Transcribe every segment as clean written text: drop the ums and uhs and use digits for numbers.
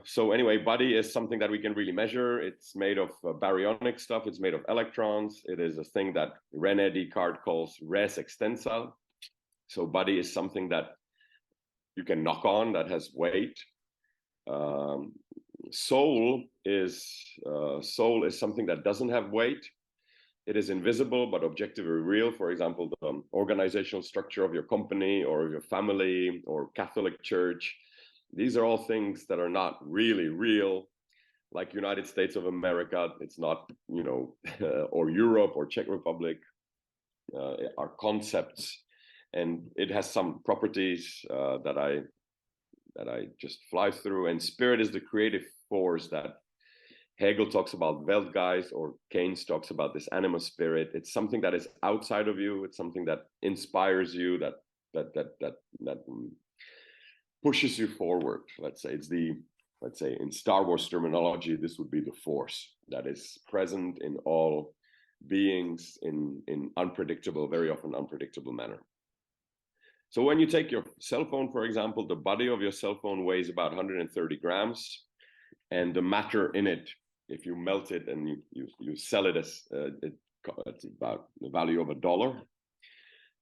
So anyway, body is something that we can really measure. It's made of baryonic stuff. It's made of electrons. It is a thing that René Descartes calls res extensa. So body is something that you can knock on, that has weight. Soul is something that doesn't have weight. It is invisible but objectively real. For example, the organizational structure of your company or your family or Catholic Church. These are all things that are not really real, like United States of America. It's not, you know, or Europe or Czech Republic, are concepts, and it has some properties that I just fly through. And spirit is the creative force that Hegel talks about, Weltgeist, or Keynes talks about this animal spirit. It's something that is outside of you. It's something that inspires you, that pushes you forward. Let's say in Star Wars terminology, this would be the force that is present in all beings in unpredictable, very often unpredictable manner. So when you take your cell phone, for example, the body of your cell phone weighs about 130 grams, and the matter in it, if you melt it and you sell it as it's about the value of $1.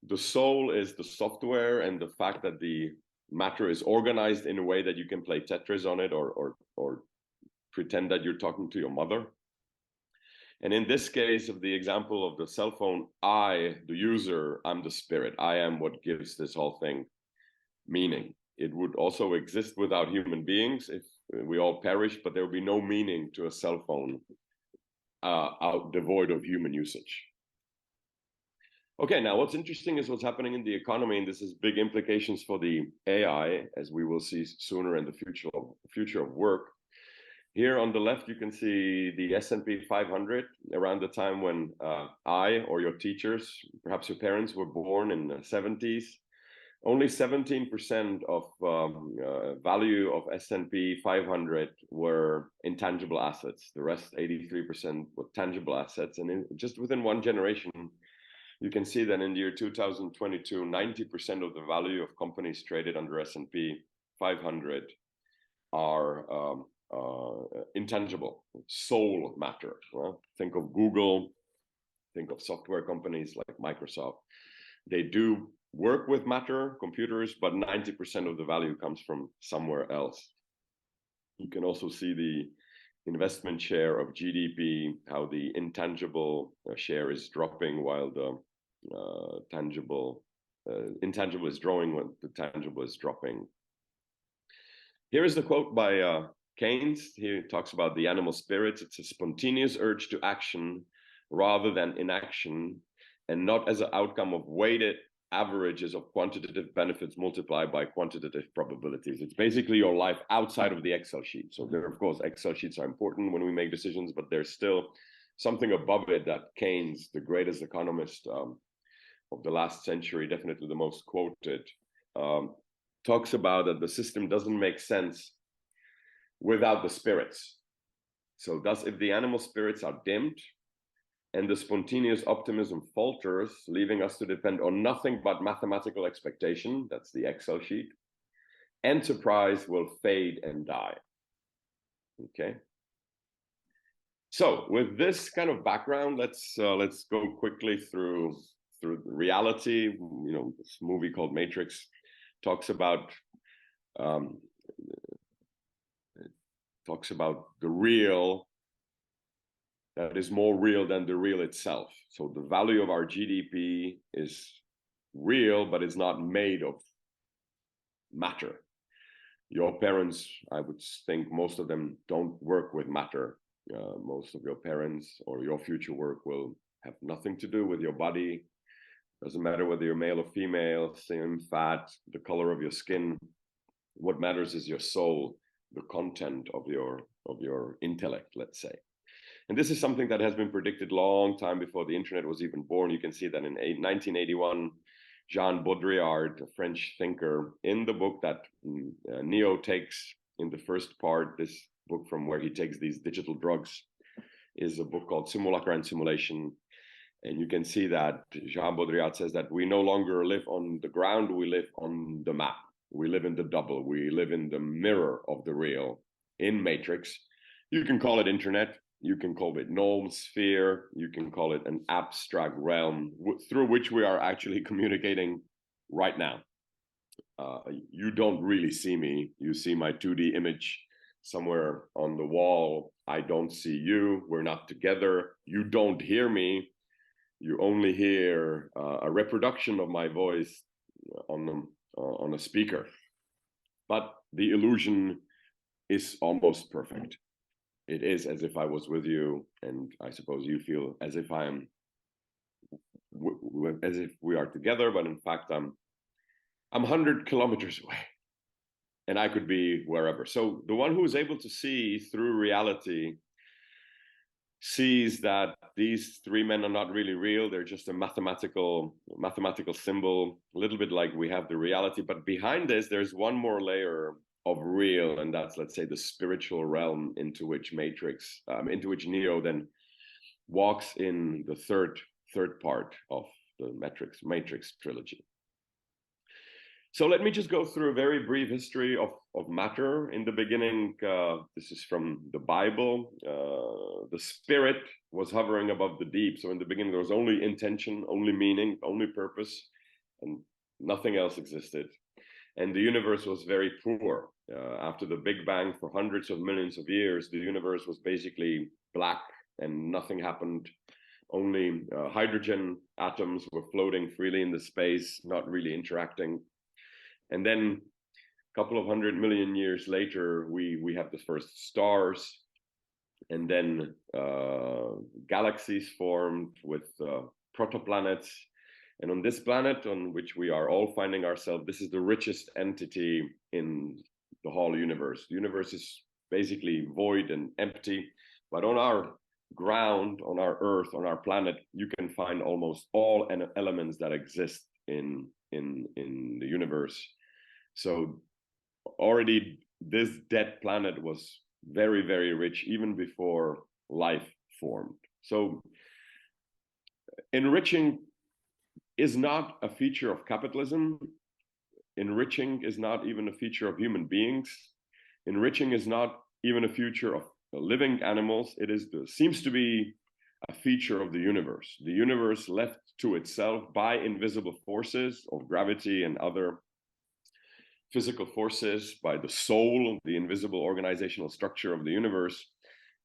The soul is the software and the fact that the matter is organized in a way that you can play Tetris on it or pretend that you're talking to your mother. And in this case of the example of the cell phone, I, the user, I'm the spirit. I am what gives this whole thing meaning. It would also exist without human beings if we all perish, but there would be no meaning to a cell phone out devoid of human usage. Okay, now what's interesting is what's happening in the economy, and this has big implications for the AI, as we will see sooner in the future of work. Here on the left, you can see the S&P 500 around the time when I or your teachers, perhaps your parents, were born in the 70s. Only 17% of value of S&P 500 were intangible assets. The rest, 83%, were tangible assets. And just within one generation, you can see that in the year 2022, 90% of the value of companies traded under S&P 500 are intangible, soul matter. Well, think of Google, think of software companies like Microsoft. They do work with matter, computers, but 90% of the value comes from somewhere else. You can also see the investment share of GDP, how the intangible share is dropping while the intangible is growing when the tangible is dropping. Here is the quote by Keynes. He talks about the animal spirits. It's a spontaneous urge to action rather than inaction, and not as an outcome of weighted averages of quantitative benefits multiplied by quantitative probabilities. It's basically your life outside of the Excel sheet. So there, of course, Excel sheets are important when we make decisions, but there's still something above it that Keynes, the greatest economist of the last century, definitely the most quoted, talks about that the system doesn't make sense without the spirits. So thus, if the animal spirits are dimmed and the spontaneous optimism falters, leaving us to depend on nothing but mathematical expectation, that's the Excel sheet, enterprise will fade and die. Okay. So with this kind of background, let's go quickly through the reality. You know, this movie called Matrix talks about the real that is more real than the real itself. So the value of our GDP is real, but it's not made of matter. Your parents, I would think most of them don't work with matter. Most of your parents or your future work will have nothing to do with your body. Doesn't matter whether you're male or female, slim, fat, the color of your skin. What matters is your soul, the content of your intellect, let's say. And this is something that has been predicted long time before the internet was even born. You can see that in 1981, Jean Baudrillard, a French thinker, in the book that Neo takes in the first part, this book from where he takes these digital drugs, is a book called Simulacra and Simulation. And you can see that Jean Baudrillard says that we no longer live on the ground, we live on the map. We live in the double, we live in the mirror of the real. in matrix. You can call it internet, you can call it null sphere, you can call it an abstract realm through which we are actually communicating right now. You don't really see me. You see my 2D image somewhere on the wall. I don't see you. We're not together. You don't hear me. You only hear a reproduction of my voice on a speaker. But the illusion is almost perfect. It is as if I was with you, and I suppose you feel as if as if we are together, but in fact I'm 100 kilometers away, and I could be wherever. So the one who is able to see through reality sees that these three men are not really real. They're just a mathematical symbol, a little bit like we have the reality. But behind this, there's one more layer of real, and that's, let's say, the spiritual realm into which Neo then walks in the third part of the Matrix trilogy. So let me just go through a very brief history of matter. In the beginning, this is from the Bible. The spirit was hovering above the deep. So in the beginning, there was only intention, only meaning, only purpose, and nothing else existed. And the universe was very poor. After the Big Bang, for hundreds of millions of years, the universe was basically black and nothing happened. Only hydrogen atoms were floating freely in the space, not really interacting. And then a couple of 100 million years later, we have the first stars, and then galaxies formed with protoplanets. And on this planet on which we are all finding ourselves, this is the richest entity in the whole universe. The universe is basically void and empty, but on our ground, on our Earth, on our planet, you can find almost all elements that exist in the universe. So already this dead planet was very, very rich even before life formed. So enriching is not a feature of capitalism. Enriching is not even a feature of human beings. Enriching is not even a feature of living animals. It seems to be a feature of the universe. The universe left to itself by invisible forces of gravity and other physical forces, by the soul, the invisible organizational structure of the universe,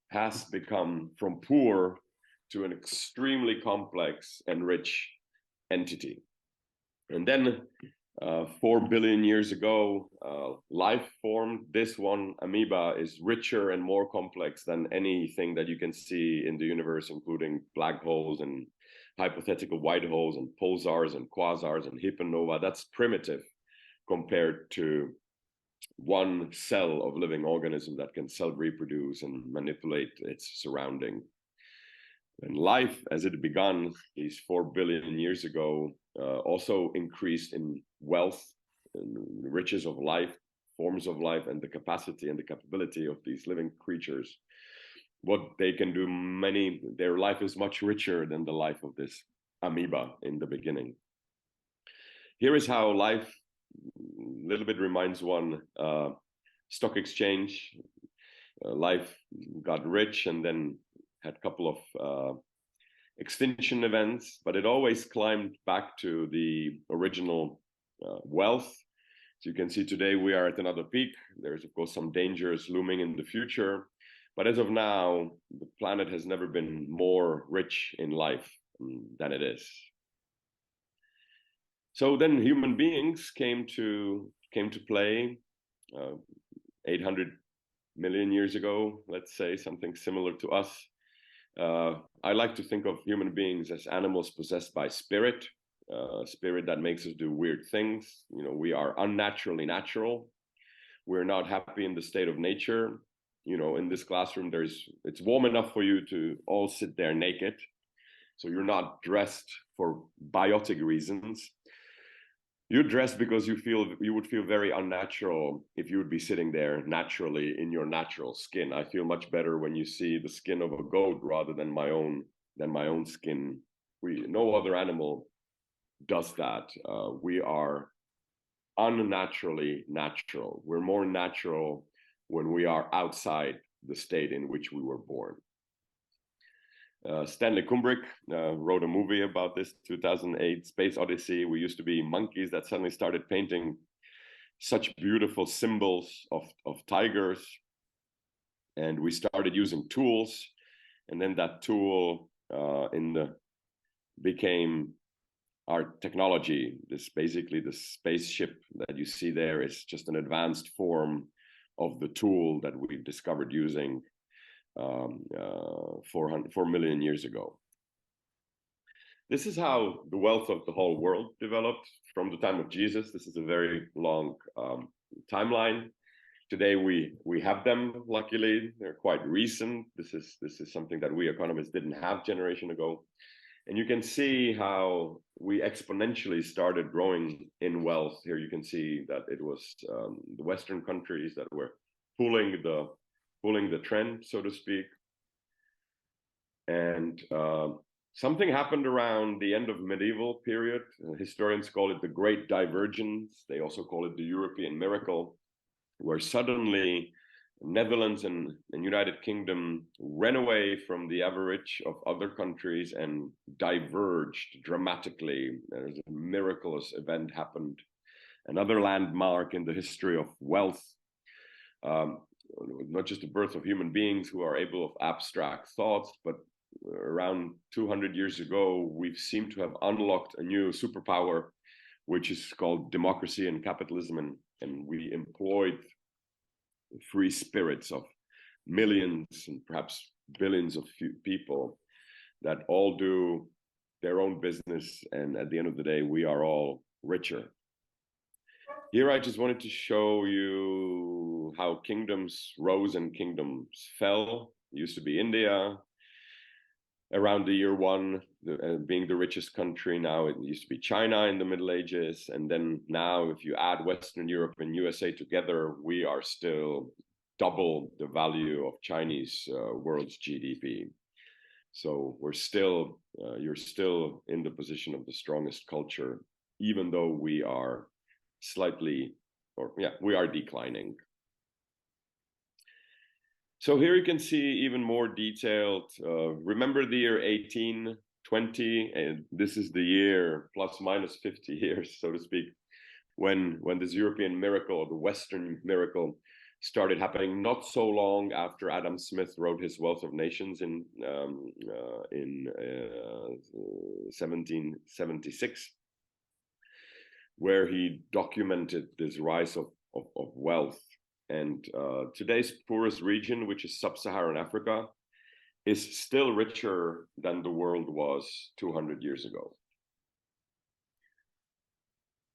has become from poor to an extremely complex and rich entity. And then 4 billion years ago, life formed. This one, amoeba, is richer and more complex than anything that you can see in the universe, including black holes and hypothetical white holes and pulsars and quasars and hypernova. That's primitive compared to one cell of living organism that can self-reproduce and manipulate its surrounding. And life, as it began these 4 billion years ago, also increased in wealth and riches of life, forms of life, and the capacity and the capability of these living creatures. What they can do, their life is much richer than the life of this amoeba in the beginning. Here is how life a little bit reminds one stock exchange. Life got rich and then had a couple of extinction events, but it always climbed back to the original wealth. So you can see today we are at another peak. There's of course some dangers looming in the future, but as of now, the planet has never been more rich in life than it is. So then human beings came to play 800 million years ago, let's say, something similar to us. I like to think of human beings as animals possessed by spirit, spirit that makes us do weird things. You know, we are unnaturally natural. We're not happy in the state of nature. You know, in this classroom, it's warm enough for you to all sit there naked. So you're not dressed for biotic reasons. You're dressed because you would feel very unnatural if you would be sitting there naturally in your natural skin. I feel much better when you see the skin of a goat rather than my own skin. No other animal does that. We are unnaturally natural. We're more natural when we are outside the state in which we were born. Stanley Kubrick wrote a movie about this, 2008, Space Odyssey. We used to be monkeys that suddenly started painting such beautiful symbols of tigers. And we started using tools. And then that tool became our technology. This basically, the spaceship that you see there is just an advanced form of the tool that we discovered using 4 million years ago. This is how the wealth of the whole world developed from the time of Jesus. This is a very long timeline. Today we have them, luckily. They're quite recent. This is something that we economists didn't have generation ago. And you can see how we exponentially started growing in wealth. Here you can see that it was the Western countries that were pulling the trend, so to speak. And something happened around the end of medieval period. Historians call it the Great Divergence. They also call it the European Miracle, where suddenly Netherlands and United Kingdom ran away from the average of other countries and diverged dramatically. There's a miraculous event happened, another landmark in the history of wealth. Not just the birth of human beings who are able of abstract thoughts, but around 200 years ago, we seem to have unlocked a new superpower, which is called democracy and capitalism. And we employed free spirits of millions and perhaps billions of people that all do their own business. And at the end of the day, we are all richer. Here, I just wanted to show you how kingdoms rose and kingdoms fell. It used to be India around the year 1, being the richest country. Now it used to be China in the Middle Ages. And then now, if you add Western Europe and USA together, we are still double the value of Chinese world's GDP. So we're still, you're still in the position of the strongest culture, even though we are we are declining. So here you can see even more detailed, remember the year 1820, and this is the year plus minus 50 years, so to speak, when this European miracle, or the Western miracle, started happening, not so long after Adam Smith wrote his Wealth of Nations in 1776, where he documented this rise of wealth. And today's poorest region, which is sub-Saharan Africa, is still richer than the world was 200 years ago.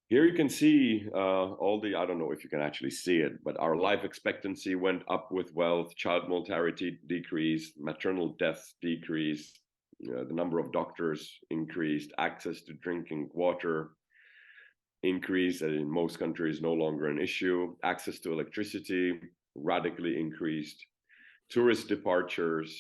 Here you can see all the, I don't know if you can actually see it, but our life expectancy went up with wealth, child mortality decreased, maternal deaths decreased, the number of doctors increased, access to drinking water increased, and in most countries no longer an issue, access to electricity radically increased, tourist departures,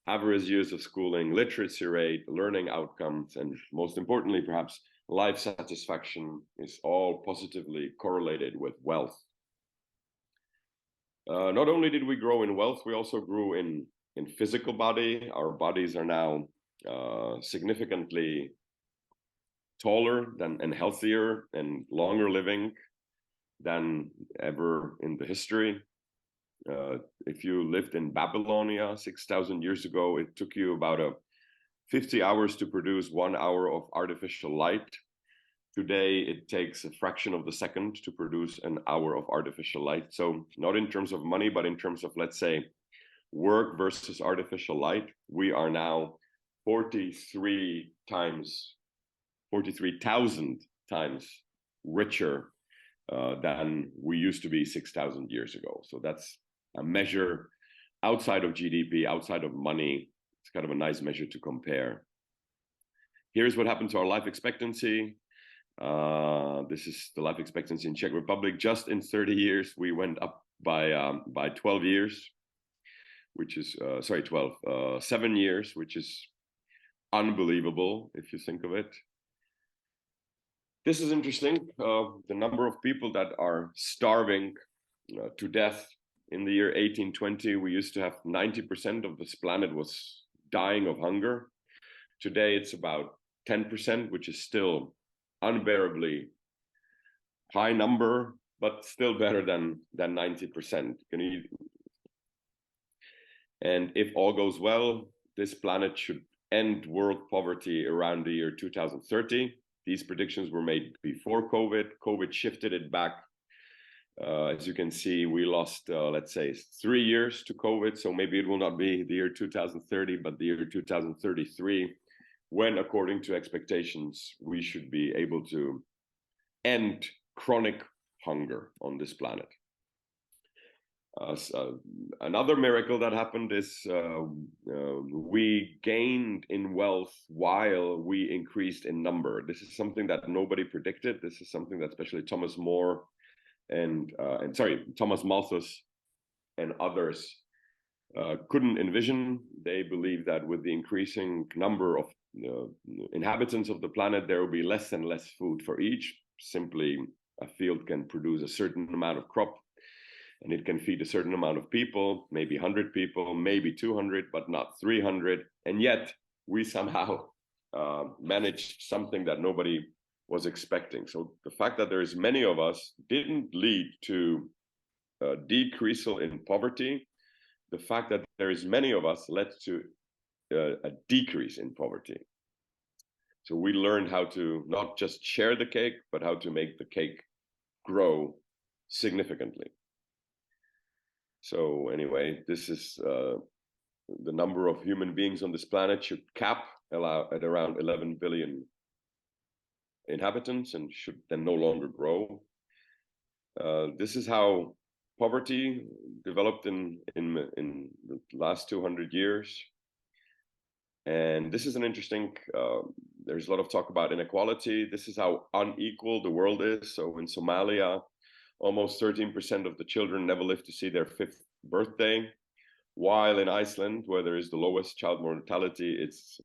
average years of schooling, literacy rate, learning outcomes, and most importantly, perhaps, life satisfaction is all positively correlated with wealth. Not only did we grow in wealth, we also grew in physical body. Our bodies are now significantly taller and healthier and longer living than ever in the history. If you lived in Babylonia 6,000 years ago, it took you about 50 hours to produce 1 hour of artificial light. Today, it takes a fraction of the second to produce an hour of artificial light. So not in terms of money, but in terms of, let's say, work versus artificial light, we are now 43,000 times richer than we used to be 6,000 years ago. So that's a measure outside of GDP, outside of money. It's kind of a nice measure to compare. Here's what happened to our life expectancy. This is the life expectancy in Czech Republic. Just in 30 years, we went up by 12 years, which is, 7 years, which is unbelievable if you think of it. This is interesting. The number of people that are starving to death In the year 1820, we used to have 90% of this planet was dying of hunger. Today, it's about 10%, which is still unbearably high number, but still better than 90%. And if all goes well, this planet should end world poverty around the year 2030. These predictions were made before COVID. COVID shifted it back. As you can see, we lost, let's say, 3 years to COVID. So maybe it will not be the year 2030, but the year 2033, when, according to expectations, we should be able to end chronic hunger on this planet. Another miracle that happened is we gained in wealth while we increased in number. This is something that nobody predicted. This is something that especially Thomas Malthus and others couldn't envision. They believe that with the increasing number of inhabitants of the planet, there will be less and less food for each. Simply, a field can produce a certain amount of crop, and it can feed a certain amount of people, maybe 100 people, maybe 200, but not 300. And yet we somehow managed something that nobody was expecting. So the fact that there's many of us didn't lead to a decrease in poverty. The fact that there is many of us led to a decrease in poverty. So we learned how to not just share the cake, but how to make the cake grow significantly. So anyway, this is the number of human beings on this planet should cap at around 11 billion inhabitants and should then no longer grow. This is how poverty developed in the last 200 years. And this is an interesting, there's a lot of talk about inequality. This is how unequal the world is. So in Somalia, almost 13% of the children never live to see their 5th birthday, while in Iceland, where there is the lowest child mortality, it's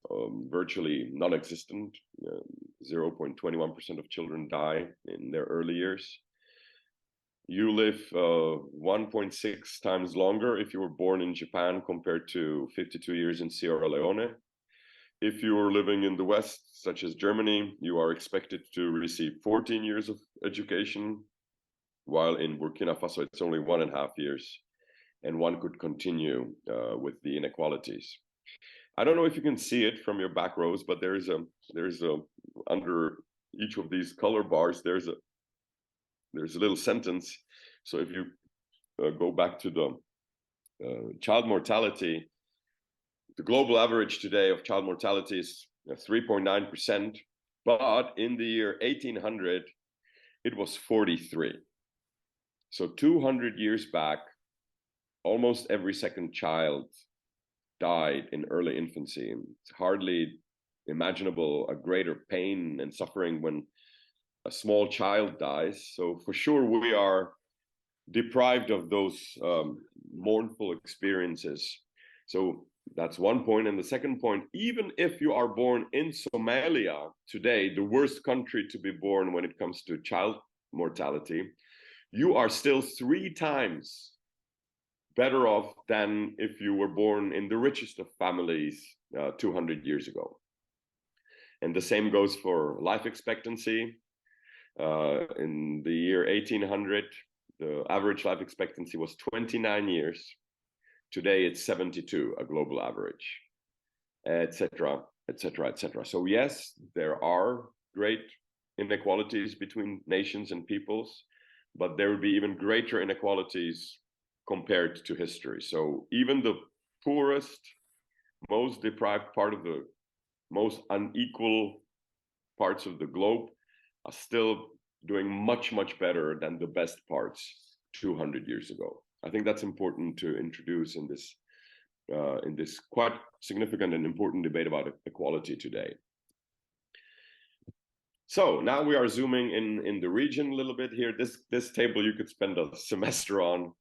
virtually non-existent. 0.21% of children die in their early years. You live 1.6 times longer if you were born in Japan compared to 52 years in Sierra Leone. If you are living in the West, such as Germany, you are expected to receive 14 years of education, while in Burkina Faso, it's only 1.5 years. And one could continue with the inequalities. I don't know if you can see it from your back rows, but there's a under each of these color bars, there's a little sentence. So if you go back to the child mortality, the global average today of child mortality is 3.9%, but in the year 1800, it was 43. So 200 years back, almost every second child died in early infancy. It's hardly imaginable a greater pain and suffering when a small child dies. So for sure, we are deprived of those mournful experiences. So that's one point. And the second point, even if you are born in Somalia today, the worst country to be born when it comes to child mortality, you are still 3 times better off than if you were born in the richest of families 200 years ago. And the same goes for life expectancy. In the year 1800, the average life expectancy was 29 years. Today, it's 72, a global average, etc., etc., etc. So yes, there are great inequalities between nations and peoples, but there will be even greater inequalities compared to history. So even the poorest, most deprived part of the most unequal parts of the globe are still doing much, much better than the best parts 200 years ago. I think that's important to introduce in this quite significant and important debate about equality today. So now we are zooming in the region a little bit here. This table you could spend a semester on.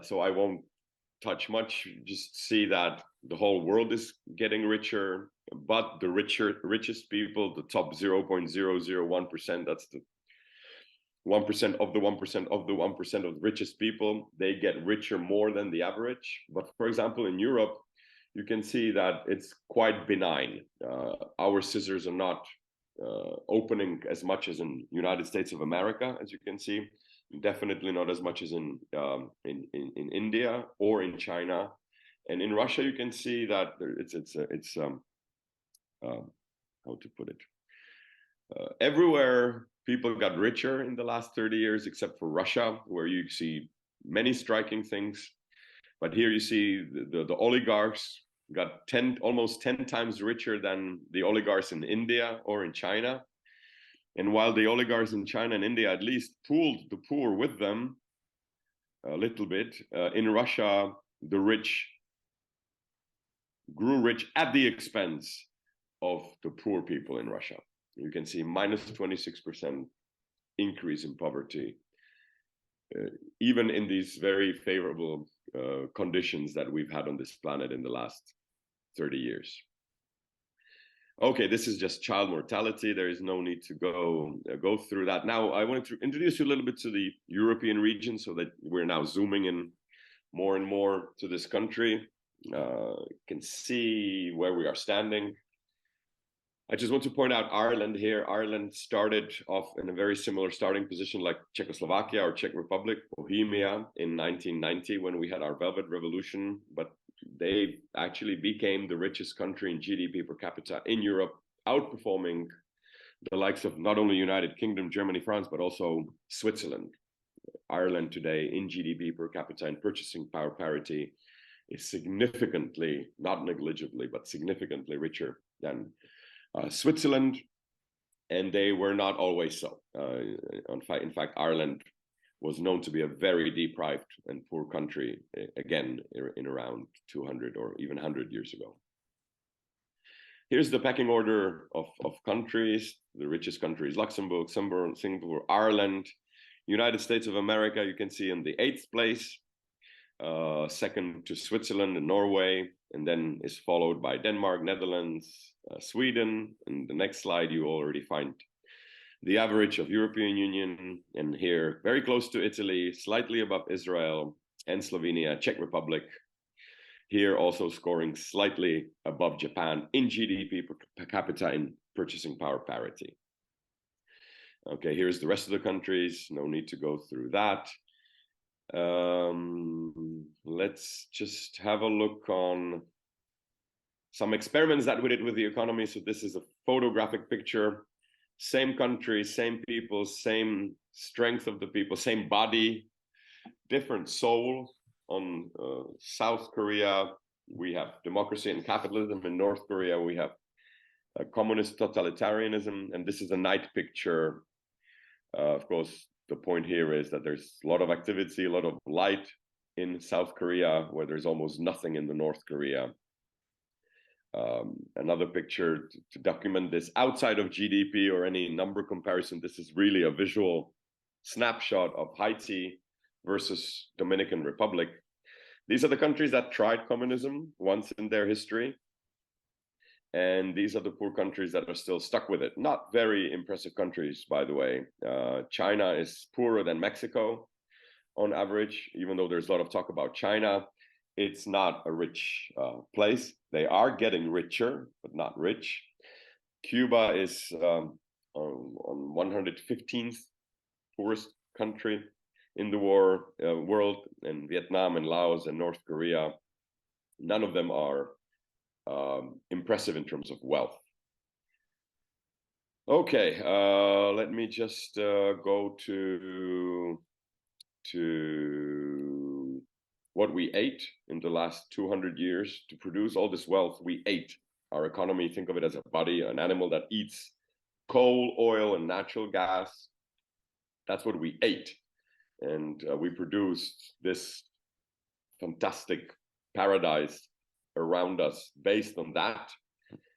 So I won't touch much, just see that the whole world is getting richer, but the richest people, the top 0.001%, that's 1% of the 1% of the 1% of the richest people, they get richer more than the average. But for example, in Europe, you can see that it's quite benign. Our scissors are not opening as much as in United States of America, as you can see. Definitely not as much as in India or in China. And in Russia, you can see that it's how to put it? Everywhere people got richer in the last 30 years, except for Russia, where you see many striking things. But here you see the oligarchs got almost 10 times richer than the oligarchs in India or in China. And while the oligarchs in China and India at least pooled the poor with them a little bit, in Russia, the rich grew rich at the expense of the poor people in Russia. You can see minus 26% increase in poverty, even in these very favorable conditions that we've had on this planet in the last 30 years. Okay, this is just child mortality. There is no need to go through that. Now, I wanted to introduce you a little bit to the European region so that we're now zooming in more and more to this country. You can see where we are standing. I just want to point out Ireland here. Ireland started off in a very similar starting position like Czechoslovakia or Czech Republic, Bohemia in 1990 when we had our Velvet Revolution, but they actually became the richest country in GDP per capita in Europe, outperforming the likes of not only United Kingdom, Germany, France, but also Switzerland. Ireland today in GDP per capita and purchasing power parity is significantly, not negligibly, but significantly richer than Switzerland, and they were not always so. In fact, Ireland was known to be a very deprived and poor country, again, in around 200 or even 100 years ago. Here's the pecking order of countries. The richest countries: Luxembourg, Singapore, Ireland. United States of America, you can see in the 8th place, second to Switzerland and Norway, and then is followed by Denmark, Netherlands, Sweden. And the next slide, you already find the average of European Union, and here very close to Italy, slightly above Israel and Slovenia, Czech Republic. Here also scoring slightly above Japan in GDP per capita in purchasing power parity. Okay, here's the rest of the countries. No need to go through that. Let's just have a look on some experiments that we did with the economy. So this is a photographic picture. Same country, same people, same strength of the people, same body, different soul. On South Korea, we have democracy and capitalism. In North Korea, we have communist totalitarianism. And this is a night picture. Of course, the point here is that there's a lot of activity, a lot of light in South Korea, where there's almost nothing in the North Korea. Another picture to document this outside of GDP or any number comparison. This is really a visual snapshot of Haiti versus Dominican Republic. These are the countries that tried communism once in their history. And these are the poor countries that are still stuck with it. Not very impressive countries, by the way. China is poorer than Mexico on average, even though there's a lot of talk about China. It's not a rich place. They are getting richer, but not rich. Cuba is on 115th poorest country in the world, and Vietnam and Laos and North Korea, none of them are impressive in terms of wealth. Okay, let me just go to what we ate in the last 200 years to produce all this wealth. We ate. Our economy, think of it as a body, an animal that eats coal, oil, and natural gas. That's what we ate. And we produced this fantastic paradise around us based on that.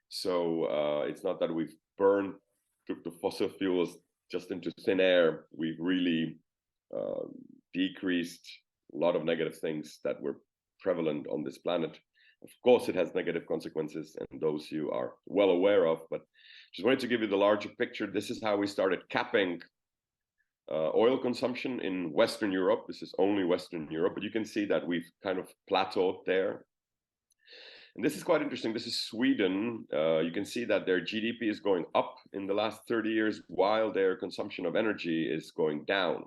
So it's not that we've took the fossil fuels just into thin air. We've really decreased a lot of negative things that were prevalent on this planet. Of course, it has negative consequences, and those you are well aware of, but just wanted to give you the larger picture. This is how we started capping oil consumption in Western Europe. This is only Western Europe, but you can see that we've kind of plateaued there. And this is quite interesting. This is Sweden. You can see that their GDP is going up in the last 30 years, while their consumption of energy is going down,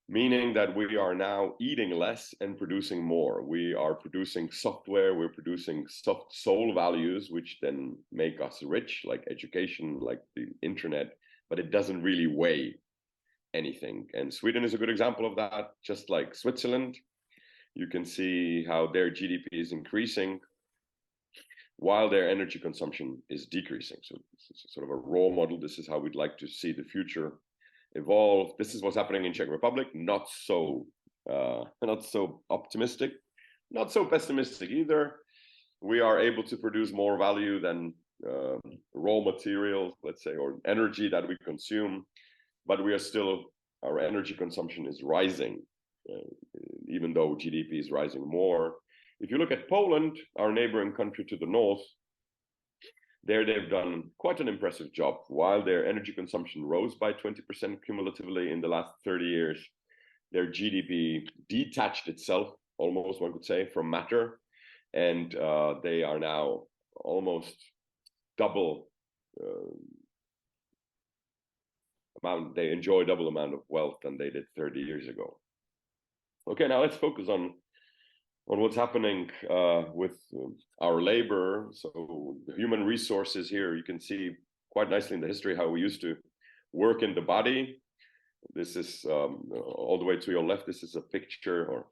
meaning that we are now eating less and producing more. We are producing software, we're producing soft soul values, which then make us rich, like education, like the internet, but it doesn't really weigh anything. And Sweden is a good example of that, just like Switzerland. You can see how their GDP is increasing while their energy consumption is decreasing. So this is sort of a role model. This is how we'd like to see the future evolve. This is what's happening in Czech Republic. Not so optimistic, not so pessimistic either. We are able to produce more value than raw materials, let's say, or energy that we consume, but we are still, our energy consumption is rising, even though GDP is rising more. If you look at Poland, our neighboring country to the north, there they've done quite an impressive job. While their energy consumption rose by 20% cumulatively in the last 30 years, their GDP detached itself, almost one could say, from matter, and they are now almost double amount. They enjoy double amount of wealth than they did 30 years ago. Okay, now let's focus on what's happening with our labor. So the human resources here, you can see quite nicely in the history how we used to work in the body. This is all the way to your left. This is a picture or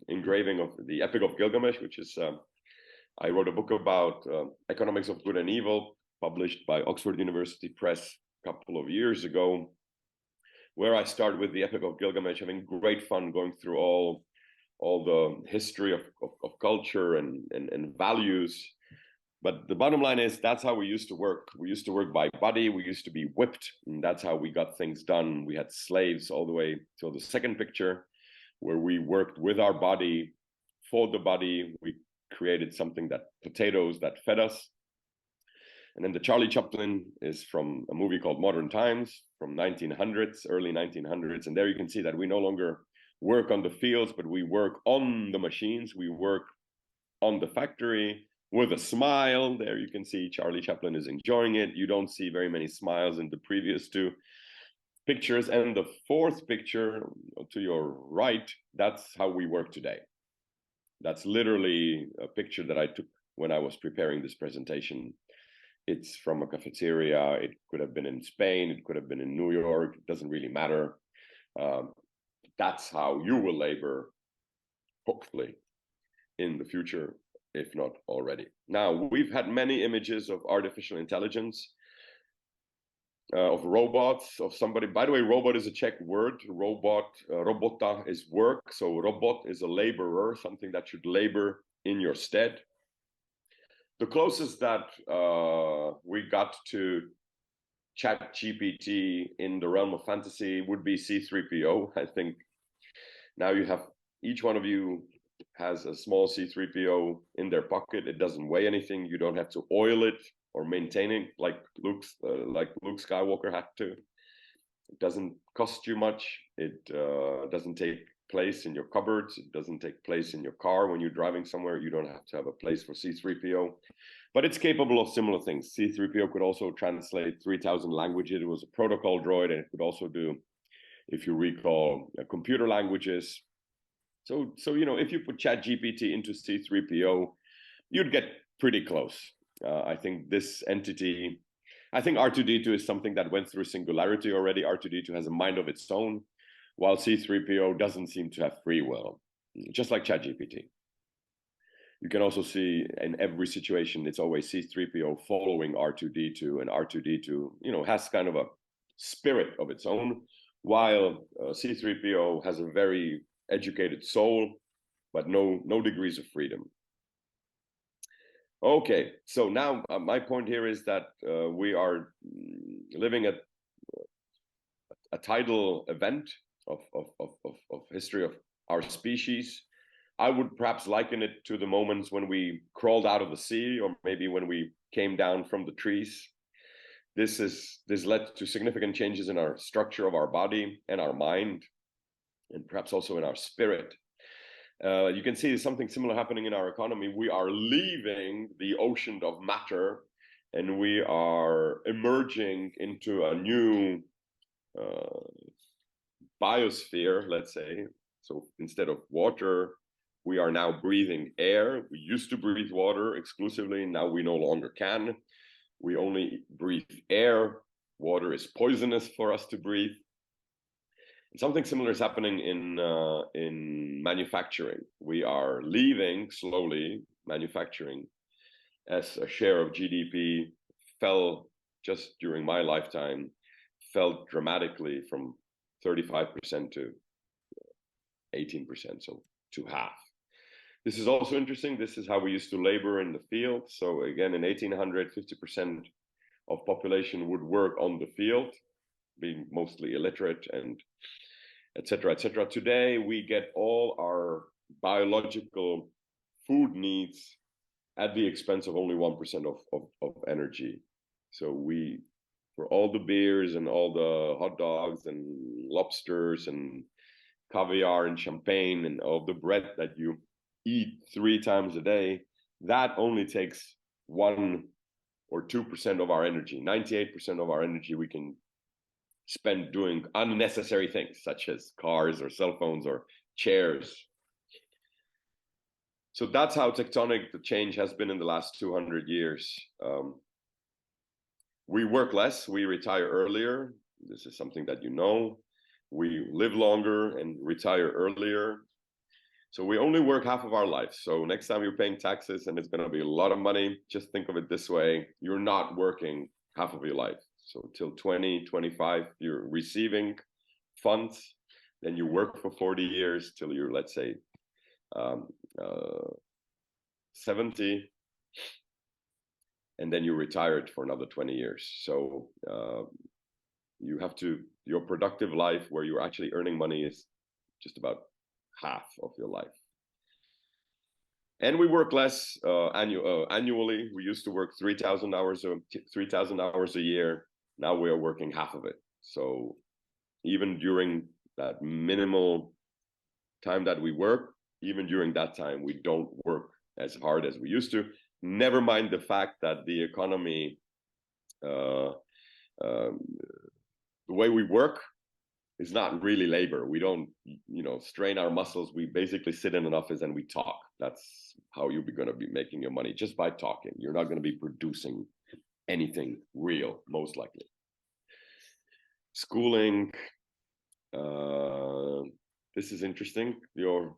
engraving of the Epic of Gilgamesh, which is, I wrote a book about economics of good and evil, published by Oxford University Press a couple of years ago, where I start with the Epic of Gilgamesh, having great fun going through all the history of culture and values. But the bottom line is that's how we used to work. We used to work by body. We used to be whipped, and that's how we got things done. We had slaves all the way till the second picture, where we worked with our body, for the body. We created something that potatoes that fed us. And then the Charlie Chaplin is from a movie called Modern Times from 1900s, early 1900s. And there you can see that we no longer work on the fields, but we work on the machines. We work on the factory with a smile. There you can see Charlie Chaplin is enjoying it. You don't see very many smiles in the previous two pictures. And the fourth picture to your right, that's how we work today. That's literally a picture that I took when I was preparing this presentation. It's from a cafeteria. It could have been in Spain. It could have been in New York. It doesn't really matter. That's how you will labor, hopefully, in the future, if not already. Now, we've had many images of artificial intelligence, of robots, of somebody. By the way, robot is a Czech word. Robot, robota is work. So robot is a laborer, something that should labor in your stead. The closest that we got to ChatGPT in the realm of fantasy would be C3PO. I think now you have, each one of you has a small C3PO in their pocket. It doesn't weigh anything. You don't have to oil it or maintain it like Luke Skywalker had to. It doesn't cost you much. It doesn't take place in your cupboards. It doesn't take place in your car when you're driving somewhere. You don't have to have a place for C3PO, but it's capable of similar things. C3PO could also translate 3,000 languages. It was a protocol droid, and it could also do, if you recall, computer languages. So you know, if you put ChatGPT into C3PO, you'd get pretty close. I think this entity, I think R2-D2 is something that went through singularity already. R2-D2 has a mind of its own, while C3PO doesn't seem to have free will, just like ChatGPT. You can also see in every situation, it's always C3PO following R2-D2, and R2-D2, you know, has kind of a spirit of its own, while C3PO has a very educated soul, but no degrees of freedom. Okay, so now my point here is that we are living at a tidal event of history of our species. I would perhaps liken it to the moments when we crawled out of the sea, or maybe when we came down from the trees. this led to significant changes in our structure of our body and our mind, and perhaps also in our spirit. You can see something similar happening in our economy. We are leaving the ocean of matter, and we are emerging into a new biosphere, let's say. So instead of water, we are now breathing air. We used to breathe water exclusively. Now we no longer can. We only breathe air. Water is poisonous for us to breathe. And something similar is happening in manufacturing. We are leaving slowly manufacturing, as a share of GDP fell just during my lifetime, fell dramatically from 35% to 18%, so to half. This is also interesting. This is how we used to labor in the field. So again, in 1800, 50% of population would work on the field, being mostly illiterate and etc., etc. Today, we get all our biological food needs at the expense of only 1% of energy. So we, for all the beers and all the hot dogs and lobsters and caviar and champagne and all the bread that you eat 3 times a day, that only takes 1 or 2% of our energy. 98% of our energy we can spend doing unnecessary things, such as cars or cell phones or chairs. So that's how tectonic the change has been in the last 200 years. We work less, we retire earlier. This is something that you know. We live longer and retire earlier. So we only work half of our life. So next time you're paying taxes and it's going to be a lot of money, just think of it this way. You're not working half of your life. So till 20, 25, you're receiving funds. Then you work for 40 years till you're, let's say, 70. And then you're retired for another 20 years. So you have to, your productive life where you're actually earning money is just about half of your life. And we work less annually. We used to work 3,000 hours a year. Now we are working half of it. So even during that minimal time that we work, even during that time, we don't work as hard as we used to. Never mind the fact that the economy, the way we work is not really labor. We don't, strain our muscles. We basically sit in an office and we talk. That's how you're going to be making your money, just by talking. You're not going to be producing anything real, most likely. Schooling. This is interesting. Your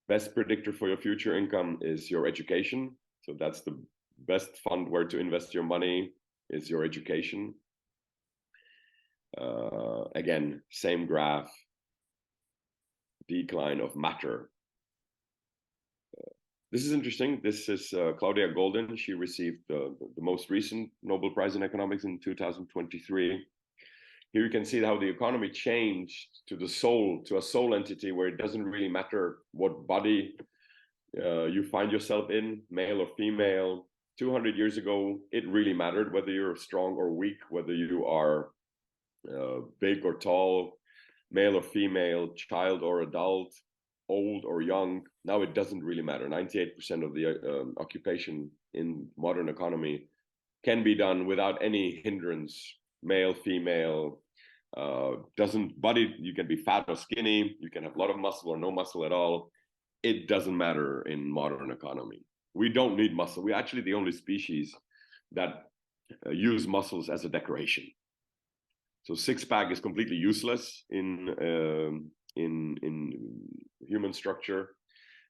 best predictor for your future income is your education. So that's the best fund where to invest your money is your education. Again, same graph, decline of matter. This is interesting. This is Claudia Golden. She received the most recent Nobel Prize in Economics in 2023. Here you can see how the economy changed to a soul entity where it doesn't really matter what body you find yourself in, male or female. 200 years ago, it really mattered whether you're strong or weak, whether you are big or tall, male or female, child or adult, old or young. Now it doesn't really matter. 98% of the occupation in modern economy can be done without any hindrance. Male, female, you can be fat or skinny, you can have a lot of muscle or no muscle at all. It doesn't matter in modern economy. We don't need muscle. We're actually the only species that use muscles as a decoration. So six-pack is completely useless in human structure.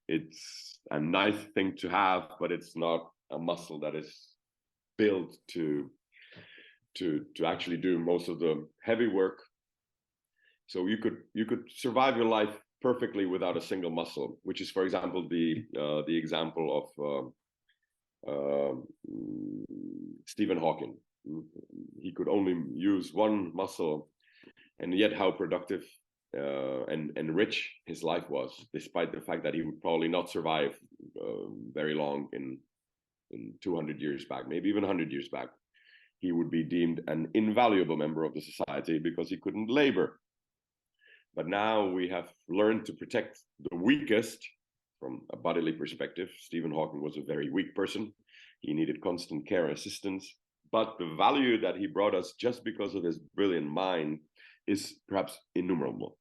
It's a nice thing to have, but it's not a muscle that is built to actually do most of the heavy work. So you could survive your life perfectly without a single muscle, which is, for example, the example of Stephen Hawking. He could only use one muscle, and yet how productive and rich his life was, despite the fact that he would probably not survive very long in 200 years back, maybe even 100 years back. he would be deemed an invaluable member of the society because he couldn't labor. But now we have learned to protect the weakest from a bodily perspective. Stephen Hawking was a very weak person. He needed constant care and assistance. But the value that he brought us just because of his brilliant mind is perhaps innumerable.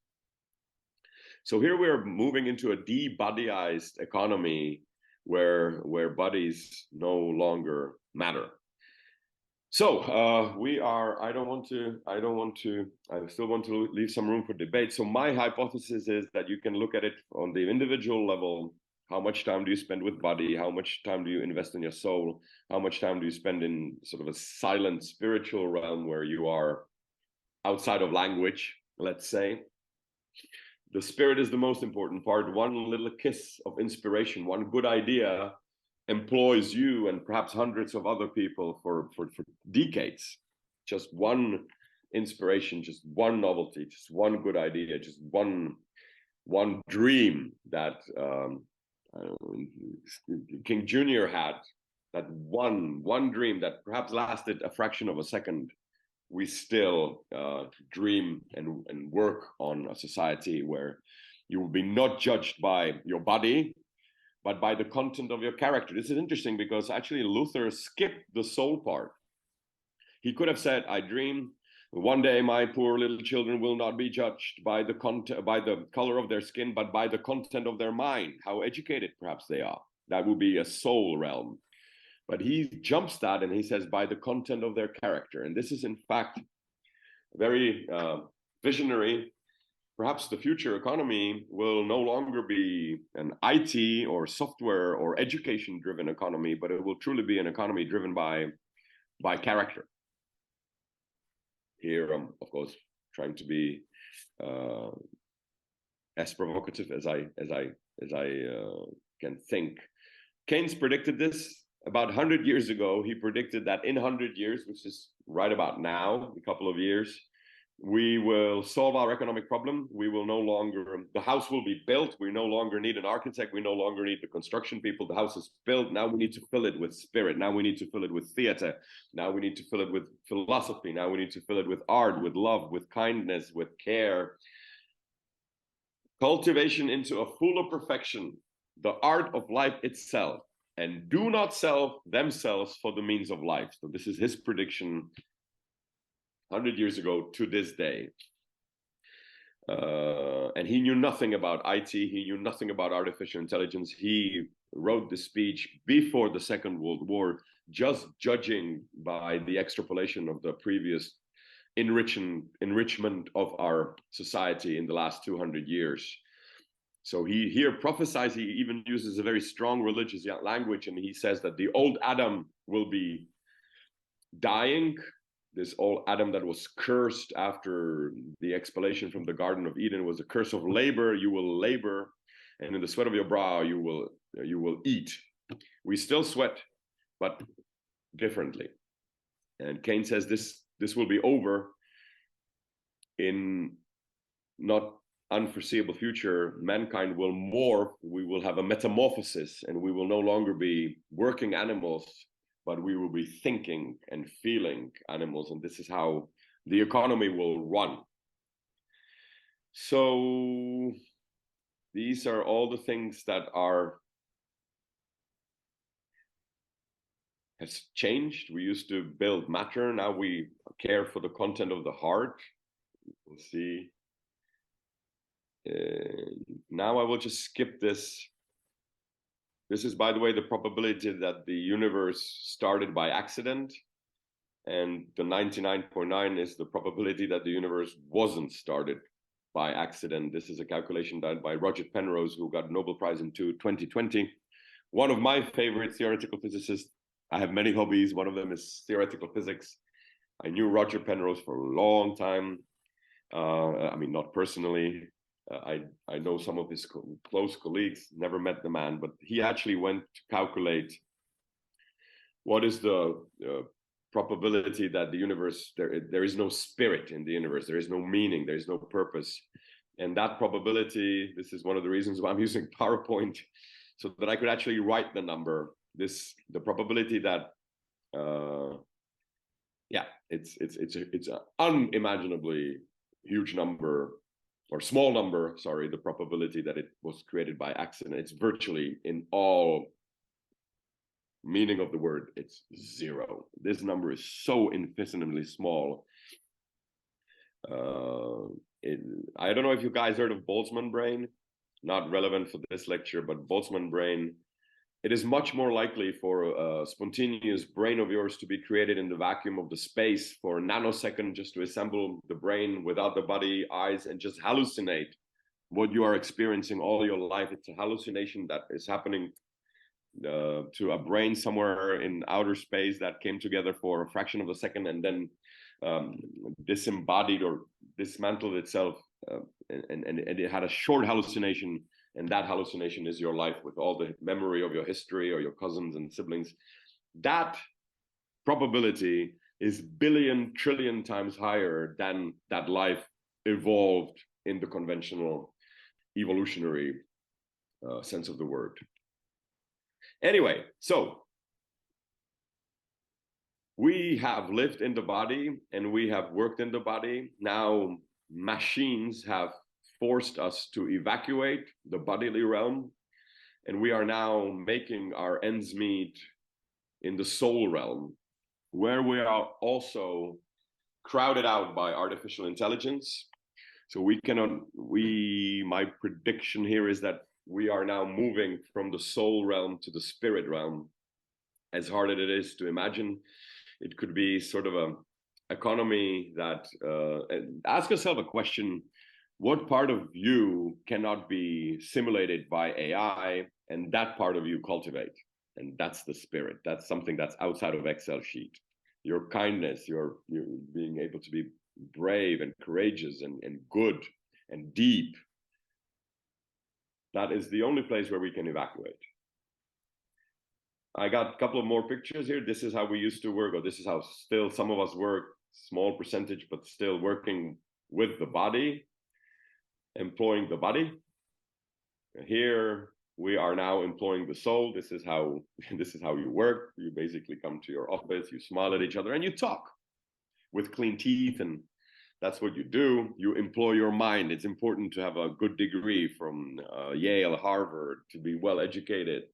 So here we're moving into a de-bodyized economy where bodies no longer matter. So I still want to leave some room for debate. So my hypothesis is that you can look at it on the individual level. How much time do you spend with body? How much time do you invest in your soul? How much time do you spend in sort of a silent spiritual realm where you are outside of language, let's say? The spirit is the most important part. One little kiss of inspiration, one good idea employs you and perhaps hundreds of other people for decades. Just one inspiration, just one novelty, just one good idea, just one dream that King Jr. had, that one dream that perhaps lasted a fraction of a second. We still dream and work on a society where you will be not judged by your body, but by the content of your character. This is interesting because actually Luther skipped the soul part. He could have said, I dream one day my poor little children will not be judged by the color of their skin, but by the content of their mind, how educated perhaps they are. That would be a soul realm. But he jumps that and he says, by the content of their character. And this is in fact very visionary. Perhaps the future economy will no longer be an IT or software or education-driven economy, but it will truly be an economy driven by character. Here, I'm of course trying to be as provocative as I can think. Keynes predicted this about 100 years ago. He predicted that in 100 years, which is right about now, a couple of years, we will solve our economic problem. We will no longer, the house will be built. We no longer need an architect. We no longer need the construction people. The house is built. Now we need to fill it with spirit. Now we need to fill it with theater. Now we need to fill it with philosophy. Now we need to fill it with art, with love, with kindness, with care. Cultivation into a fuller perfection, the art of life itself, and do not sell themselves for the means of life. So this is his prediction 100 years ago to this day. And he knew nothing about IT. He knew nothing about artificial intelligence. He wrote the speech before the Second World War, just judging by the extrapolation of the previous enrichment of our society in the last 200 years. So he here prophesies, he even uses a very strong religious language, and he says that the old Adam will be dying. This old Adam that was cursed after the expulsion from the Garden of Eden was a curse of labor. You will labor, and in the sweat of your brow you will eat. We still sweat, but differently. And Keynes says this will be over in not unforeseeable future. Mankind will morph. We will have a metamorphosis, and we will no longer be working animals, but we will be thinking and feeling animals, and this is how the economy will run. So these are all the things that has changed. We used to build matter, now we care for the content of the heart. We'll see. Now I will just skip this. This is, by the way, the probability that the universe started by accident, and the 99.9 is the probability that the universe wasn't started by accident. This is a calculation done by Roger Penrose, who got a Nobel Prize in 2020. One of my favorite theoretical physicists. I have many hobbies. One of them is theoretical physics. I knew Roger Penrose for a long time. I mean, not personally. I know some of his close colleagues, never met the man, but he actually went to calculate what is the probability that the universe, there is no spirit in the universe, there is no meaning, there is no purpose. And that probability, this is one of the reasons why I'm using PowerPoint, so that I could actually write the number. The probability that, it's an unimaginably huge number, or small number, sorry, the probability that it was created by accident. It's virtually, in all meaning of the word, it's zero. This number is so infinitesimally small. I don't know if you guys heard of Boltzmann brain, not relevant for this lecture, but Boltzmann brain. It is much more likely for a spontaneous brain of yours to be created in the vacuum of the space for a nanosecond, just to assemble the brain without the body, eyes, and just hallucinate what you are experiencing all your life. It's a hallucination that is happening to a brain somewhere in outer space that came together for a fraction of a second and then disembodied or dismantled itself, and it had a short hallucination, and that hallucination is your life with all the memory of your history or your cousins and siblings. That probability is billion trillion times higher than that life evolved in the conventional evolutionary sense of the word. Anyway, so we have lived in the body and we have worked in the body. Now machines have forced us to evacuate the bodily realm, and we are now making our ends meet in the soul realm, where we are also crowded out by artificial intelligence. So my prediction here is that we are now moving from the soul realm to the spirit realm. As hard as it is to imagine, it could be sort of an economy that, ask yourself a question: what part of you cannot be simulated by AI, and that part of you cultivate? And that's the spirit. That's something that's outside of Excel sheet. Your kindness, your being able to be brave and courageous and good and deep. That is the only place where we can evacuate. I got a couple of more pictures here. This is how we used to work, or this is how still some of us work, small percentage, but still working with the body, employing the body. Here we are now employing the soul. This is how you work. You basically come to your office, you smile at each other, and you talk with clean teeth, and that's what you do. You employ your mind. It's important to have a good degree from Yale, Harvard, to be well educated.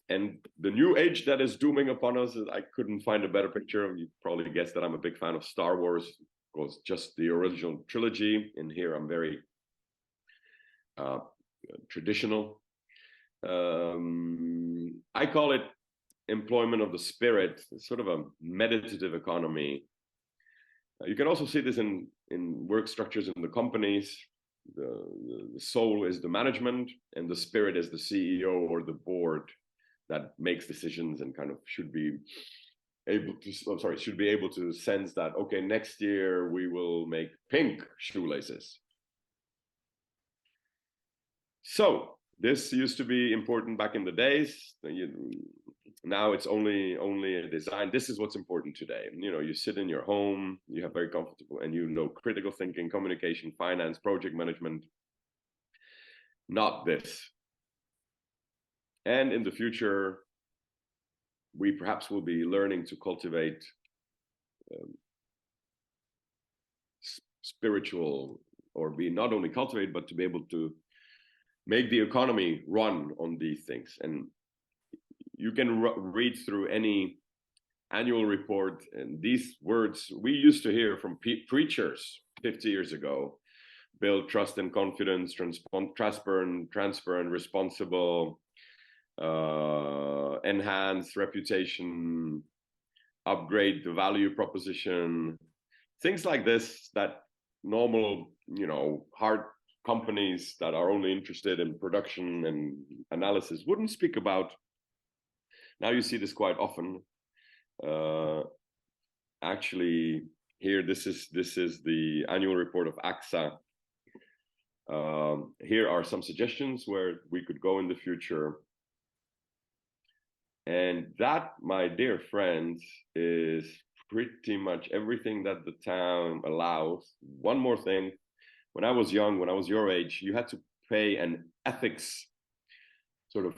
And the new age that is dooming upon us, I couldn't find a better picture. You probably guessed that I'm a big fan of Star Wars. It was just the original trilogy. And here I'm very traditional. I call it employment of the spirit, sort of a meditative economy. You can also see this in work structures in the companies. The soul is the management, and the spirit is the CEO or the board that makes decisions and kind of should be able to sense that, okay, next year we will make pink shoelaces. So this used to be important back in the days. Now it's only a design. This is what's important today. You sit in your home, you have very comfortable, and critical thinking, communication, finance, project management. Not this. And in the future, we perhaps will be learning to cultivate spiritual, or be not only cultivate, but to be able to make the economy run on these things. And you can read through any annual report, and these words we used to hear from preachers 50 years ago: build trust and confidence, transparent, responsible, enhance reputation, upgrade the value proposition, things like this that normal, hard companies that are only interested in production and analysis wouldn't speak about. Now you see this quite often. Actually, here, this is the annual report of AXA. Here are some suggestions where we could go in the future. And that, my dear friends, is pretty much everything that the town allows. One more thing. When I was young, when I was your age, you had to pay an ethics sort of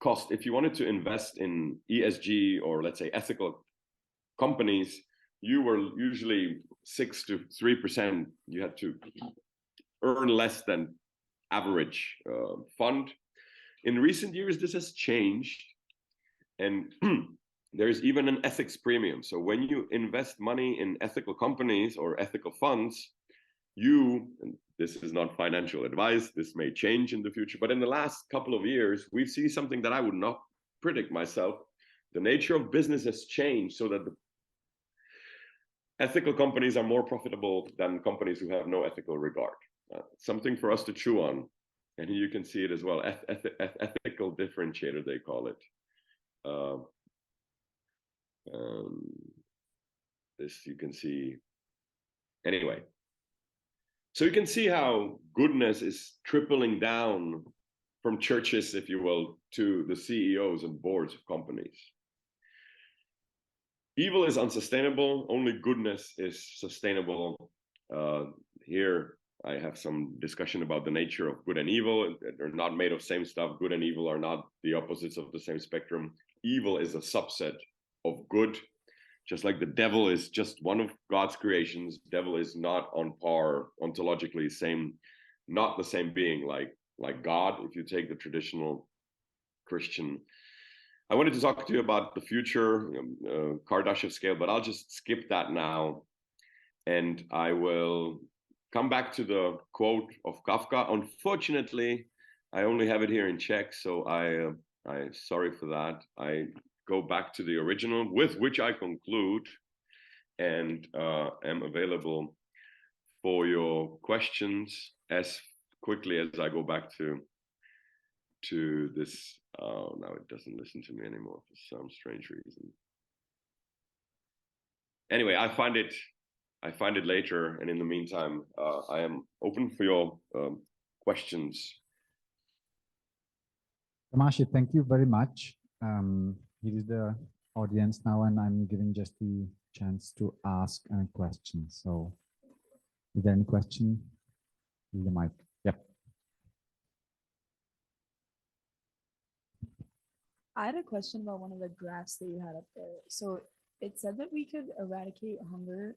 cost. If you wanted to invest in ESG or let's say ethical companies, you were usually 6 to 3%. You had to earn less than average fund. In recent years, this has changed, and there's even an ethics premium. So when you invest money in ethical companies or ethical funds, and this is not financial advice, this may change in the future, but in the last couple of years, we've seen something that I would not predict myself. The nature of business has changed so that the ethical companies are more profitable than companies who have no ethical regard. Something for us to chew on. And here you can see it as well, ethical differentiator, they call it. This you can see. Anyway, so you can see how goodness is tripling down from churches, if you will, to the CEOs and boards of companies. Evil is unsustainable, only goodness is sustainable. Here I have some discussion about the nature of good and evil. They're not made of same stuff. Good and evil are not the opposites of the same spectrum. Evil is a subset of good, just like the devil is just one of God's creations. Devil is not on par ontologically, not the same being like God, if you take the traditional Christian. I wanted to talk to you about the future, Kardashev scale, but I'll just skip that now. And I will come back to the quote of Kafka. Unfortunately, I only have it here in Czech, so I sorry for that. I go back to the original, with which I conclude, and am available for your questions as quickly as I go back to this. Oh, now it doesn't listen to me anymore for some strange reason. Anyway, I find it later, and in the meantime, I am open for your questions. Tomáš, thank you very much. Here is the audience now, and I'm giving just the chance to ask a question. So, is there any question? The mic. Yep. I had a question about one of the graphs that you had up there. So it said that we could eradicate hunger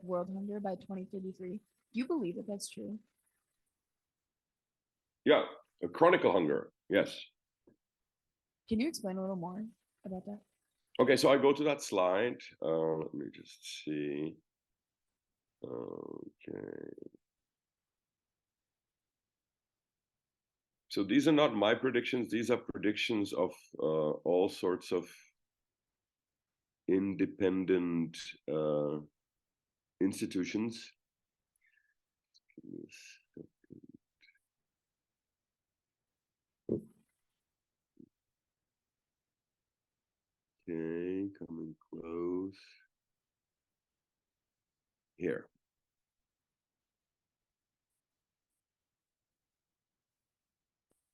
world hunger by 2033. Do you believe that that's true? Yeah, a chronic hunger, yes. Can you explain a little more about that? Okay, so I go to that slide. Let me just see. Okay. So these are not my predictions. These are predictions of all sorts of independent institutions. Okay, coming close. Here.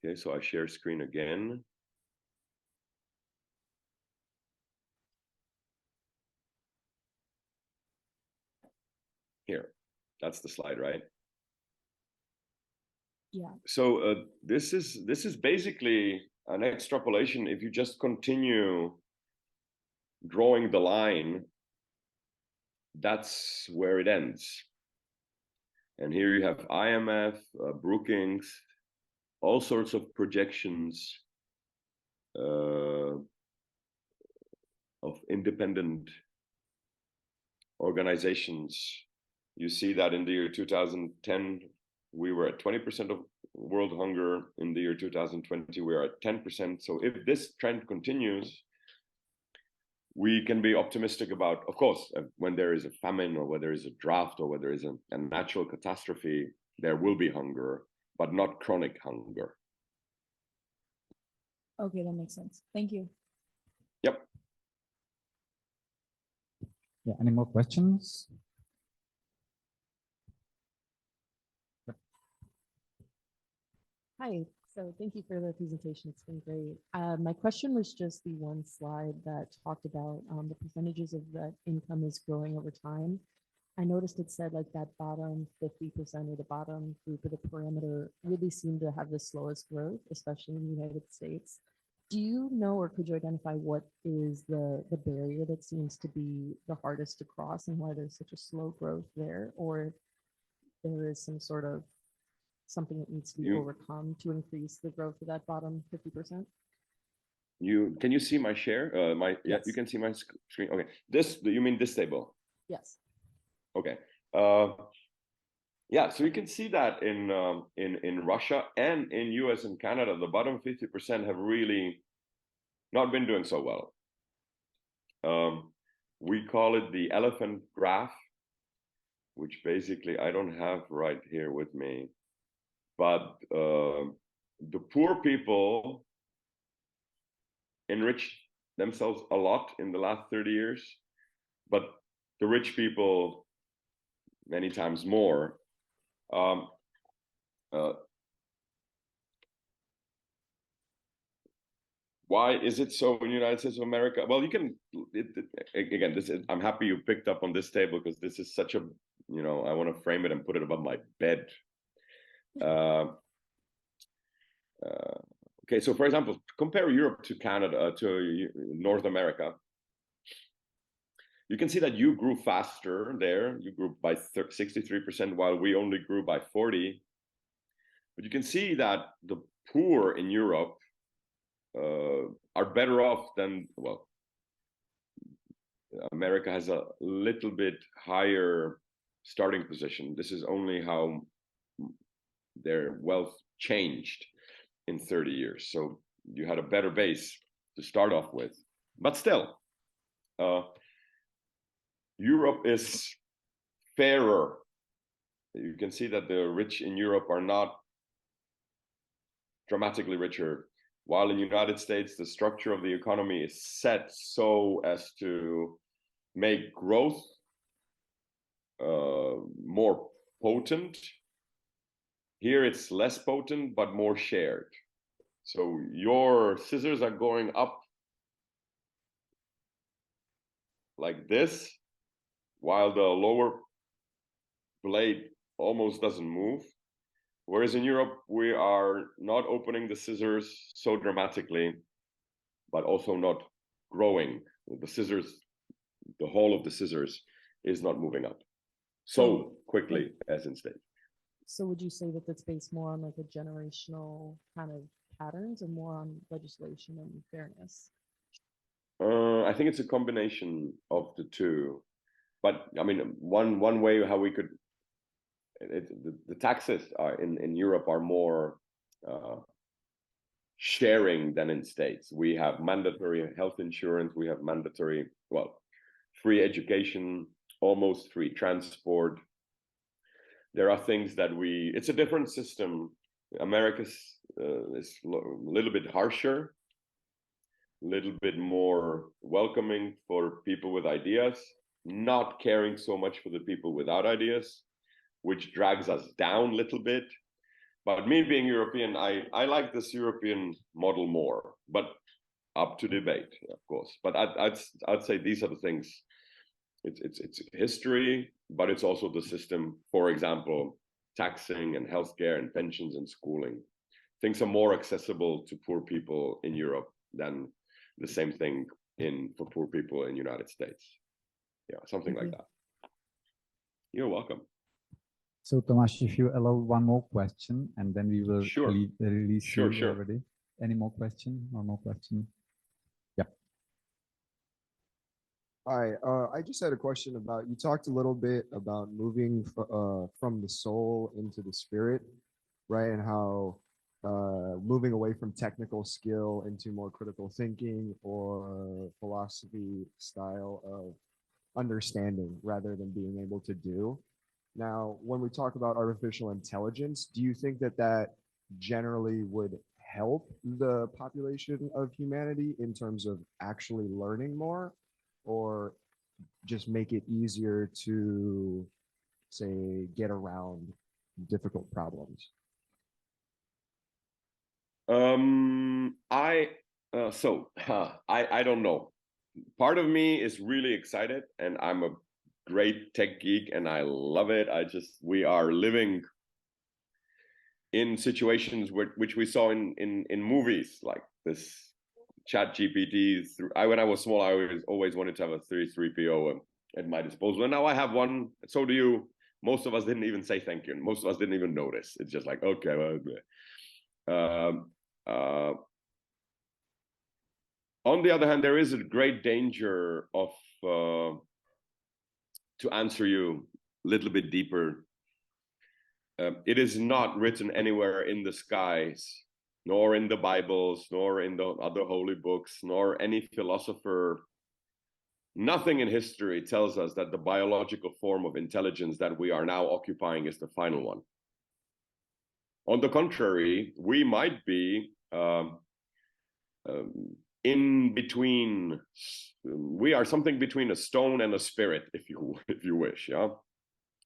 Okay, so I share screen again. Here, that's the slide, right? Yeah. So this is basically an extrapolation. If you just continue drawing the line, that's where it ends. And here you have IMF, Brookings, all sorts of projections of independent organizations. You see that in the year 2010, we were at 20% of world hunger. In the year 2020, we are at 10%. So if this trend continues, we can be optimistic about, of course, when there is a famine or when there is a drought or when there is a natural catastrophe, there will be hunger, but not chronic hunger. Okay, that makes sense. Thank you. Yep. Yeah, any more questions? Yep. Hi, so thank you for the presentation. It's been great. My question was just the one slide that talked about the percentages of that income is growing over time. I noticed it said like that bottom 50% or the bottom group of the parameter really seemed to have the slowest growth, especially in the United States. Do you know, or could you identify what is the barrier that seems to be the hardest to cross and why there's such a slow growth there? Or if there is some sort of something that needs to be overcome to increase the growth of that bottom 50%? Can you see my share? Yeah, Yes. you can see my screen. Okay, you mean this table? Yes. Okay. Yeah, so you can see that in Russia and in US and Canada, the bottom 50% have really not been doing so well. We call it the elephant graph, which basically I don't have right here with me, but the poor people enriched themselves a lot in the last 30 years, but the rich people many times more. Why is it so in the United States of America? Well, you can, again, I'm happy you picked up on this table because this is such a, I want to frame it and put it above my bed. Okay, so for example, compare Europe to Canada, to North America. You can see that you grew faster there. You grew by 63%, while we only grew by 40%. But you can see that the poor in Europe are better off than, well, America has a little bit higher starting position. This is only how their wealth changed in 30 years. So you had a better base to start off with. But still, Europe is fairer. You can see that the rich in Europe are not dramatically richer, while in the United States, the structure of the economy is set so as to make growth more potent. Here it's less potent, but more shared. So your scissors are going up like this, while the lower blade almost doesn't move. Whereas in Europe, we are not opening the scissors so dramatically, but also not growing. The scissors, the whole of the scissors is not moving up so quickly as in states. So would you say that that's based more on like a generational kind of patterns and more on legislation and fairness? I think it's a combination of the two. But I mean, one way how we could, the taxes are in Europe are more sharing than in states. We have mandatory health insurance, we have mandatory, well, free education, almost free transport. There are things that it's a different system. America's is a little bit harsher, a little bit more welcoming for people with ideas, not caring so much for the people without ideas, which drags us down a little bit. But me being European, I like this European model more, but up to debate, of course. But I'd say these are the things. It's history, but it's also the system. For example, taxing and healthcare and pensions and schooling. Things are more accessible to poor people in Europe than the same thing for poor people in the United States. Yeah, something like that. You're welcome. So Tomáš, if you allow one more question, and then we will release you already. Any more question? One more question? Yeah. Hi, I just had a question about, you talked a little bit about moving from the soul into the spirit, right? And how moving away from technical skill into more critical thinking or philosophy style of understanding rather than being able to do. Now, when we talk about artificial intelligence, do you think that that generally would help the population of humanity in terms of actually learning more, or just make it easier to, say, get around difficult problems? I don't know. Part of me is really excited, and I'm a great tech geek and I love it. We are living in situations which we saw in movies, like this chat GPT. When I was small, I always wanted to have a 3PO at my disposal. And now I have one. So do you. Most of us didn't even say thank you. Most of us didn't even notice. It's just like, okay. Well, on the other hand, there is a great danger of, to answer you a little bit deeper, it is not written anywhere in the skies, nor in the Bibles, nor in the other holy books, nor any philosopher. Nothing in history tells us that the biological form of intelligence that we are now occupying is the final one. On the contrary, we might be in between. We are something between a stone and a spirit, if you wish. Yeah,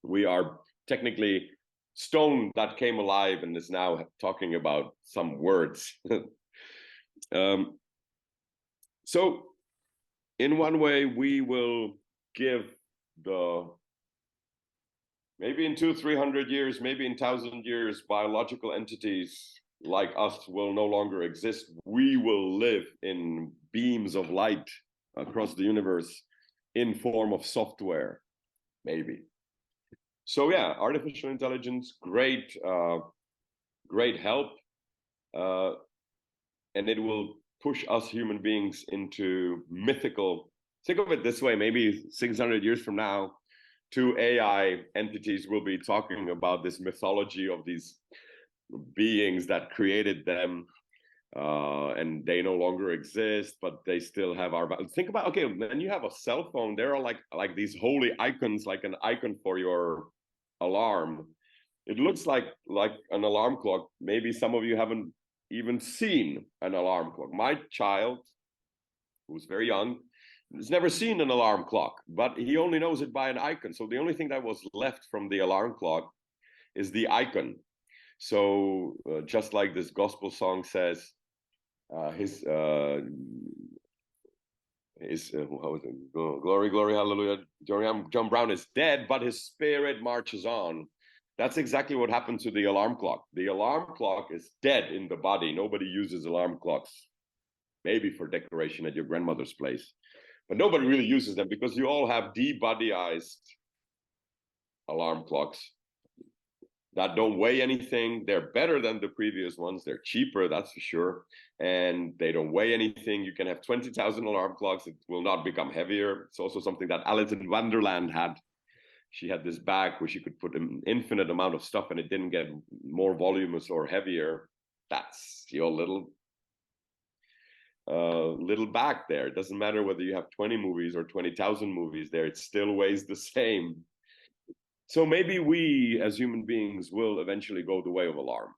we are technically stone that came alive and is now talking about some words. So in one way, we will give maybe in 200-300 years, maybe in 1,000 years, biological entities like us will no longer exist. We will live in beams of light across the universe in form of software, maybe. So yeah, artificial intelligence, great help, and it will push us human beings into mythical. Think of it this way: maybe 600 years from now, 2 AI entities will be talking about this mythology of these beings that created them, and they no longer exist, but they still have our. Think about, okay, when you have a cell phone, there are like these holy icons, like an icon for your alarm. It looks like an alarm clock. Maybe some of you haven't even seen an alarm clock. My child, who's very young, has never seen an alarm clock, but he only knows it by an icon. So the only thing that was left from the alarm clock is the icon. So just like this gospel song says, how is it? Glory, glory, hallelujah. John Brown is dead, but his spirit marches on. That's exactly what happened to the alarm clock. The alarm clock is dead in the body. Nobody uses alarm clocks, maybe for decoration at your grandmother's place, but nobody really uses them because you all have debodyized alarm clocks that don't weigh anything. They're better than the previous ones. They're cheaper, that's for sure. And they don't weigh anything. You can have 20,000 alarm clocks. It will not become heavier. It's also something that Alice in Wonderland had. She had this bag where she could put an infinite amount of stuff and it didn't get more voluminous or heavier. That's your little bag there. It doesn't matter whether you have 20 movies or 20,000 movies there. It still weighs the same. So maybe we as human beings will eventually go the way of alarm.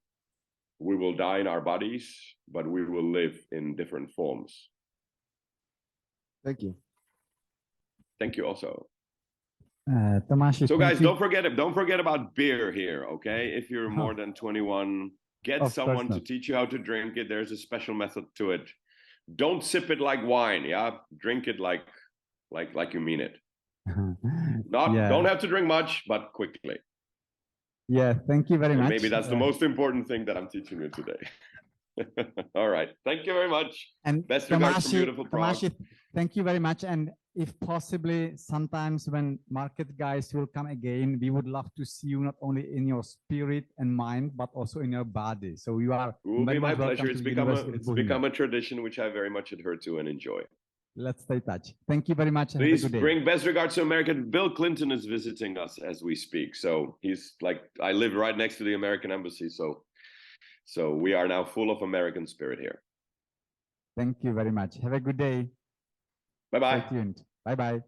We will die in our bodies, but we will live in different forms. Thank you. Thank you also. Tomáš, so guys, don't forget about beer here, okay? If you're more than 21, get someone to teach you how to drink it. There's a special method to it. Don't sip it like wine, yeah? Drink it like you mean it. Don't have to drink much, but quickly. Yeah, thank you very much. Maybe that's the most important thing that I'm teaching you today. All right, thank you very much. And best regards from beautiful Prague. Tomáš, thank you very much. And if possibly, sometimes when Marquette guys will come again, we would love to see you not only in your spirit and mind, but also in your body. So you are. It will be my pleasure. It's become a tradition which I very much adhere to and enjoy. Let's stay in touch. Thank you very much. Please bring best regards to America. Bill Clinton is visiting us as we speak. So he's like, I live right next to the American embassy. So we are now full of American spirit here. Thank you very much. Have a good day. Bye-bye. Stay tuned. Bye-bye.